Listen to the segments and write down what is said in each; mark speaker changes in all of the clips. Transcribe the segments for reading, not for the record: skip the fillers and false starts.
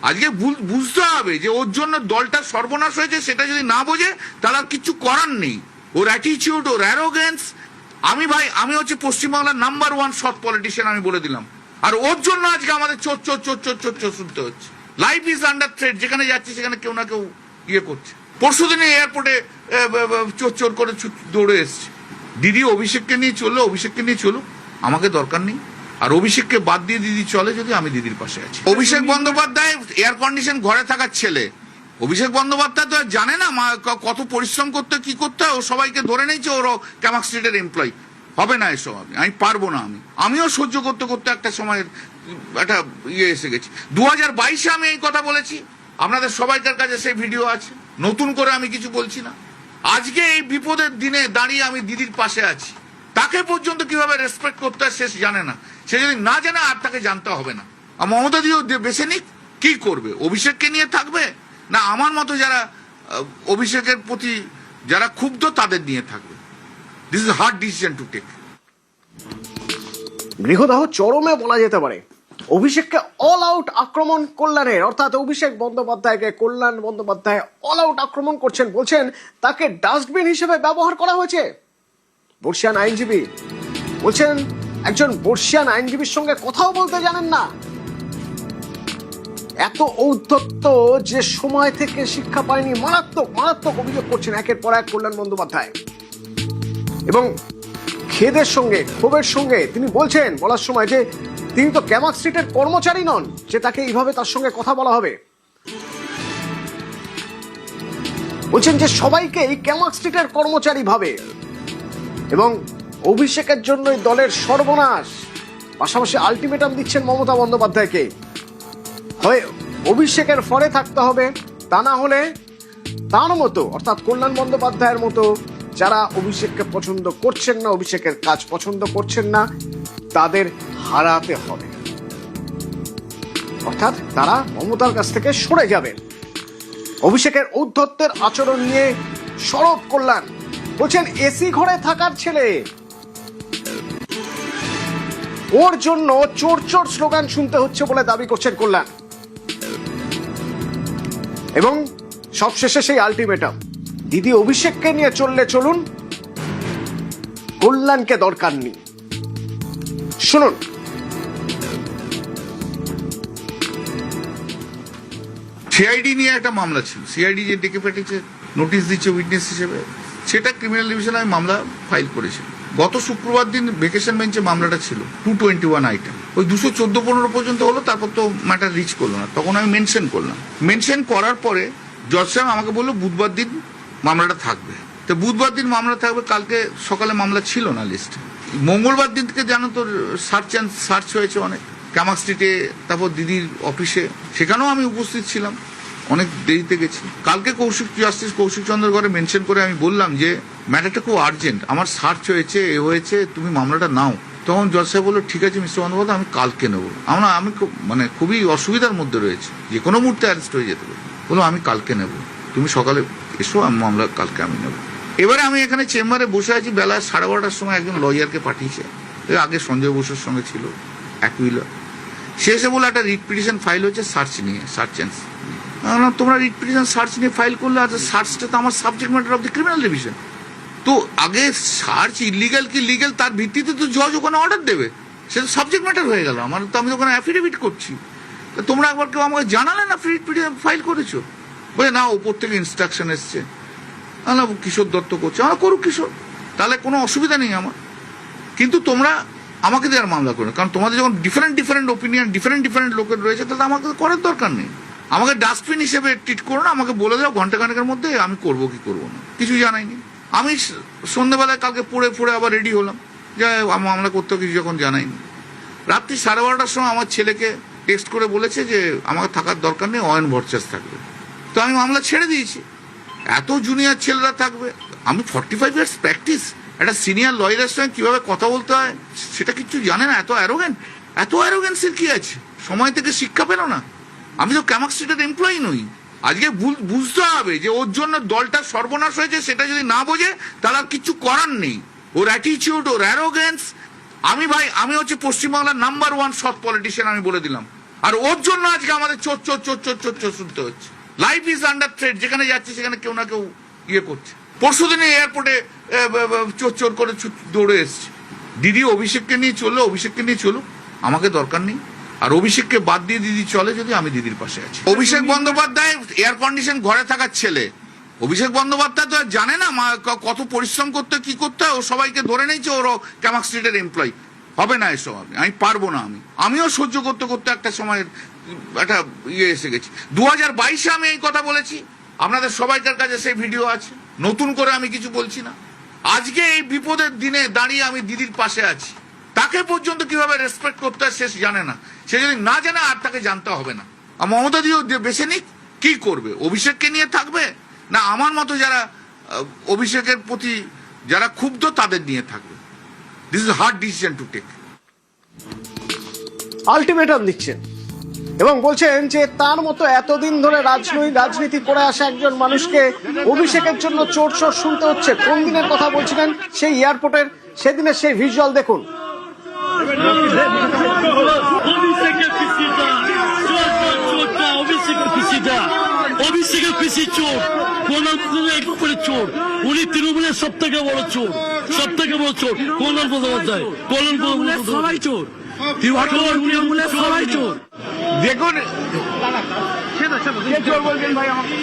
Speaker 1: আজকে বুঝতে হবে যে ওর জন্য দলটা সর্বনাশ হয়েছে, সেটা যদি না বোঝে তাহলে আর কিছু করার নেই। ওর অ্যাটিটিউড, ওর অ্যারোগেন্স। আমি হচ্ছে পশ্চিমবাংলার নাম্বার 1 সৎ পলিটিশিয়ান, আমি বলে দিলাম। আর ওর জন্য আজকে আমাদের চোর চোর চোর চোর চোর চোর শুনতে হচ্ছে। Life is under threat. যেখানে যাচ্ছে সেখানে কেউ না কেউ ইয়ে করছে। পরশুদিনে এয়ারপোর্টে চোর চোর করে দৌড়ে এসছে। দিদি অভিষেককে নিয়ে চললো, অভিষেককে নিয়ে চলুক, আমাকে দরকার নেই। আর অভিষেককে বাদ দিয়ে দিদি চলে যদি, আমি দিদির পাশে আছি। অভিষেক বন্দ্যোপাধ্যায় এয়ার কন্ডিশন ঘরে থাকার ছেলে। অভিষেক বন্দ্যোপাধ্যায় তো জানে না কত পরিশ্রম করতে, কি করতে হয়। ও সবাইকে ধরে নিয়েছে ওর ক্যামাক স্ট্রিটের এমপ্লয়ি। হবে না এসব, আমি পারবো না। আমিও সহ্য করতে করতে একটা সময়ের একটা ইয়ে এসে গেছি। 2022-এ আমি এই কথা বলেছি, আপনাদের সবাইকার কাছে সেই ভিডিও আছে। নতুন করে আমি কিছু বলছি না। আজকে এই বিপদের দিনে দাঁড়িয়ে আমি দিদির পাশে আছি। তাকে পর্যন্ত কিভাবে রেসপেক্ট করতে হয় সে জানে না। সে যদি না জানে আর তাকে জানতে হবে না। আর মমতা দিও বেছে নিক, কি করবে? অভিষেককে নিয়ে থাকবে, না আমার মতো যারা অভিষেকের প্রতি যারা ক্ষুব্ধ তাদের নিয়ে থাকবে? This is hard decision to take.
Speaker 2: গৃহদাহ চরমে বলা যেতে পারে। অভিষেককে অল আউট আক্রমণ কল্যাণের, অর্থাৎ অভিষেক বন্দ্যোপাধ্যায়কে কল্যাণ বন্দ্যোপাধ্যায় অল আউট আক্রমণ করছেন। বলছেন তাকে ডাস্টবিন হিসেবে ব্যবহার করা হয়েছে। বর্ষিয়ান আইনজীবী বলছেন একজন বর্ষিয়ান আইনজীবীর সঙ্গে কথাও বলতে জানেন না। এত ঔদ্ধত্য যে সময় থেকে শিক্ষা পায়নি, মারাত্মক মারাত্মক অভিযোগ করছেন একের পর এক কল্যাণ বন্দ্যোপাধ্যায়। এবং খেদের সঙ্গে, ক্ষোভের সঙ্গে তিনি বলছেন, বলার সময় যে তিনি তো ক্যামাক স্ট্রিটের কর্মচারী নন যে তাকে এইভাবে তার সঙ্গে কথা বলা হবে। বলছেন যে সবাইকে এই ক্যামাক স্ট্রিটের কর্মচারী ভাবে এবং অভিষেকের জন্যই দলের সর্বনাশ। পাশাপাশি আলটিমেটাম দিচ্ছেন মমতা বন্দ্যোপাধ্যায়কে, হয় অভিষেকের ফরে থাকতে হবে, তা না হলে তার মতো অর্থাৎ কল্যাণ বন্দ্যোপাধ্যায়ের মতো যারা অভিষেককে পছন্দ করছেন না, অভিষেকের কাজ পছন্দ করছেন না, তাদের হারাতে হবে। অর্থাৎ তারা মমতার কাছ থেকে সরে যাবেন। অভিষেকের ঔদ্ধত্যের আচরণ নিয়ে সরব কল্যাণ। বলছেন এসি ঘরে থাকার ছেলে, ওর জন্য চোর চোর স্লোগান শুনতে হচ্ছে বলে দাবি করছেন কল্যাণ। এবং সবশেষে সেই আলটিমেটাম, দিদি অভিষেককে নিয়ে চললে চলুন, কল্যাণকে দরকার নেই। শুনুন।
Speaker 1: সিআইডি নিয়ে একটা মামলা ছিল। সিআইডি যে ডেকে পাঠিয়েছে, নোটিশ দিচ্ছে উইটনেস হিসেবে, সেটা ক্রিমিনাল ডিভিশনে আমি মামলা ফাইল করেছি। গত শুক্রবার দিন ভেকেশন বেঞ্চে মামলাটা ছিল, 221 আইটেম। ওই 214-15 পর্যন্ত হলো, তারপর তো ম্যাটার রিচ করলো না। তখন আমি মেনশন করলাম। মেনশন করার পরে জজ সাহেব আমাকে বললো বুধবার দিন মামলাটা থাকবে। তো বুধবার দিন মামলা থাকবে, কালকে সকালে মামলা ছিল না লিস্টে। মঙ্গলবার দিন থেকে জানো তো সার্চ হয়েছে অনেক ক্যামাক স্ট্রিটে, তারপর দিদির অফিসে, সেখানেও আমি উপস্থিত ছিলাম, অনেক দেরিতে গেছি। কালকে জাস্টিস কৌশিক চন্দ্র ঘরে মেনশন করে আমি বললাম যে ম্যাটারটা খুব আর্জেন্ট, আমার সার্চ হয়েছে, এ হয়েছে, তুমি মামলাটা নাও। তখন জজ সাহেব বললো ঠিক আছে মিস্টার বন্দ্যোপাধ্যায়, আমি কালকে নেবো। আমি খুবই অসুবিধার মধ্যে রয়েছে, যে কোনো মুহূর্তে অ্যারেস্ট হয়ে যেতে পারে। বললো আমি কালকে নেবো, তুমি সকালে এসো, মামলা কালকে আমি নেবো। এবারে আমি এখানে চেম্বারে বসে আছি, বেলা 12:30টার সময় একজন লয়ারকে পাঠিয়েছে, আগে সঞ্জয় বসুর সঙ্গে ছিল অ্যাকুইলার। সে এসে বলে একটা রিট পিটিশন ফাইল হচ্ছে সার্চ নিয়ে, সার্চ অ্যান্ড। তোমরা রিট পিটিশন সার্চ নিয়ে ফাইল করলে, আর সার্চটা তো আমার subject matter of the criminal division. তো আগে সার্চ ইলিগাল কি লিগাল তার ভিত্তিতে তো জজ ওখানে অর্ডার দেবে, সেটা সাবজেক্ট ম্যাটার হয়ে গেল আমার। তো আমি ওখানে অ্যাফিডেভিট করছি, তো তোমরা একবার কেউ আমাকে জানালে না রিট পিটিশন ফাইল করেছো? বলে না, ওপর থেকে ইনস্ট্রাকশন এসছে। না, কিশোর দত্ত করছে, আমরা করুক কিশোর, তাহলে কোনো অসুবিধা নেই আমার। কিন্তু তোমরা আমাকে দেওয়ার মামলা করো, কারণ তোমাদের যখন ডিফারেন্ট ওপিনিয়ন, ডিফারেন্ট লোকের রয়েছে, তাহলে আমাকে করার দরকার নেই। আমাকে ডাস্টবিন হিসেবে ট্রিট করো না, আমাকে বলে দাও ঘন্টাখানেকের মধ্যে আমি করবো কি করবো না, কিছু জানাইনি। আমি সন্ধ্যেবেলায় কালকে পড়ে আবার রেডি হলাম, যে মামলা করতে কিছু যখন জানাইনি। রাত্রি 12:30টার সময় আমার ছেলেকে টেক্সট করে বলেছে যে আমাকে থাকার দরকার নেই, অয়ন ভট্টাচার্য থাকবে। তো আমি মামলা ছেড়ে দিয়েছি। এত জুনিয়র ছেলেরা থাকবে, আমি 45 ইয়ার্স প্র্যাকটিস, একটা সিনিয়র লয়ারের সঙ্গে কিভাবে কথা বলতে হয় সেটা কিছু জানে না। এত অ্যারোগেন্সের কি আছে? সময় থেকে শিক্ষা পেল না? আমি তো ক্যামাক স্ট্রিটের এমপ্লয়ি নই। আজকে বুঝতে হবে যে ওর জন্য দলটা সর্বনাশ হয়েছে, সেটা যদি না বোঝে তাহলে আর কিছু করার নেই। ওর অ্যাটিটিউড, ওর অ্যারোগেন্স। আমি হচ্ছে পশ্চিমবাংলার নাম্বার 1 সৎ পলিটিশিয়ান, আমি বলে দিলাম। আর ওর জন্য আজকে আমাদের চোর চোর চোর চোর চোর চোর শুনতে হচ্ছে। লাইফ ইজ আন্ডার থ্রেট, যেখানে যাচ্ছে সেখানে কেউ না কেউ ইয়ে করছে। পরশুদিনে এয়ারপোর্টে চোর চোর করে দৌড়ে এসছে। দিদি অভিষেককে নিয়ে চললো, অভিষেককে নিয়ে চলুক, আমাকে দরকার নেই। আর অভিষেককে বাদ দিয়ে দিদি চলে যদি, আমি দিদির পাশে আছি। অভিষেক বন্দ্যোপাধ্যায় এয়ার কন্ডিশন ঘরে থাকার ছেলে। অভিষেক বন্দ্যোপাধ্যায় তো আর জানে না কত পরিশ্রম করতে কি করতে হয়। ও সবাইকে ধরে নিয়েছে ওর ক্যামাক স্ট্রিটের এমপ্লয়ি। হবে না এসব, আমি পারবো না। আমিও সহ্য করতে করতে একটা সময়ের একটা ইয়ে এসে গেছি। 2022-এ আমি এই কথা বলেছি, আপনাদের সবাইকার কাছে সেই ভিডিও আছে, নতুন করে আমি কিছু বলছি না। আজকে এই বিপদের দিনে দাঁড়িয়ে আমি দিদির পাশে আছি। তাকে পর্যন্ত কিভাবে রেসপেক্ট করতে হয় সে জানে না। সে যদি না জানে আর তাকে জানতে হবে না। আর মমতা দিও বেছে নিক, কি করবে? অভিষেককে নিয়ে থাকবে, না আমার মতো যারা অভিষেকের প্রতি যারা ক্ষুব্ধ তাদের নিয়ে থাকবে। This is hard decision to take.
Speaker 2: Ultimatum দিচ্ছেন এবং বলছেন যে তার মতো এতদিন ধরে রাজনীতি করে আসা একজন মানুষকে অভিষেকের জন্য চোর চোর শুনতে হচ্ছে। কোন দিনের কথা বলছিলেন? সেই এয়ারপোর্টের সেদিনের সেই ভিজুয়াল দেখুন।
Speaker 3: অভিষেকের পিসি চোর, চোর, উনি তৃণমূলের সব থেকে বড় চোর, সব থেকে বড় চোর কল্যাণ বন্দ্যোপাধ্যায়। কল্যাণ সবাই চোর, তৃণমূলের সবাই চোর।
Speaker 1: দেখুন
Speaker 4: চোর বলছেন ভাই আমাকে,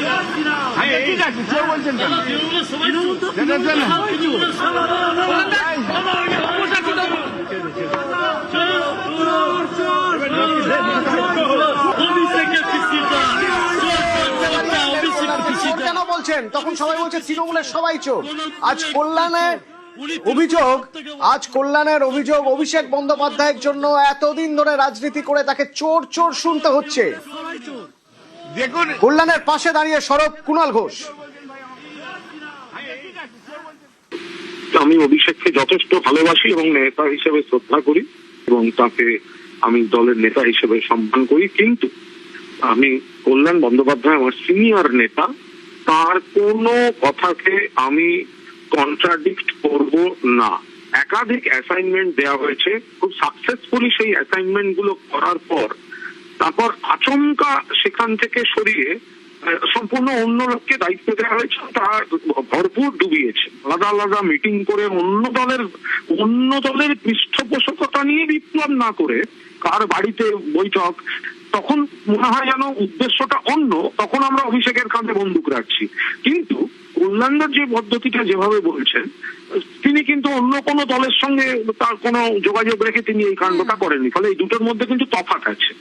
Speaker 4: ঠিক আছে চোর বলছেন কেন?
Speaker 2: কেন বলছেন? তখন সবাই বলছে তৃণমূলের সবাই চোর। আজ কল্যাণের অভিযোগ অভিষেক বন্দ্যোপাধ্যায়ের জন্য এতদিন ধরে রাজনীতি করে তাকে চোর চোর শুনতে হচ্ছে।
Speaker 1: দেখুন
Speaker 2: কল্যাণের পাশে দাঁড়িয়ে সরব কুণাল ঘোষ।
Speaker 5: আমি অভিষেককে যথেষ্ট ভালোবাসি এবং নেতা হিসেবে শ্রদ্ধা করি এবং তাকে আমি দলের নেতা হিসেবে সম্মান করি, কিন্তু আমি কল্যাণ বন্দ্যোপাধ্যায় আমার সিনিয়র নেতা, তার কোনো কথাকে আমি কন্ট্রাডিক্ট করব না। একাধিক অ্যাসাইনমেন্ট দেওয়া হয়েছে, খুব সাকসেসফুলি সেই অ্যাসাইনমেন্ট গুলো করার পর তারপর আচমকা সেখান থেকে সরিয়ে সম্পূর্ণ অন্য লোককে দায়িত্ব দেওয়া হয়েছে। তার ভরপুর ডুবিয়েছে, আলাদা আলাদা মিটিং করে অন্য দলের পৃষ্ঠপোষকতা নিয়ে বিপ্লব না করে কার বাড়িতে বৈঠক, তখন মনে হয় যেন উদ্দেশ্যটা অন্য। তখন আমরা অভিষেকের কাঁধে বন্দুক রাখছি। কিন্তু কল্যাণের যে পদ্ধতিটা যেভাবে বলছেন, তিনি কিন্তু অন্য কোনো দলের সঙ্গে তার কোনো যোগাযোগ রেখে তিনি এই কাণ্ডটা করেননি। ফলে এই দুটোর মধ্যে কিন্তু তফাৎ আছে।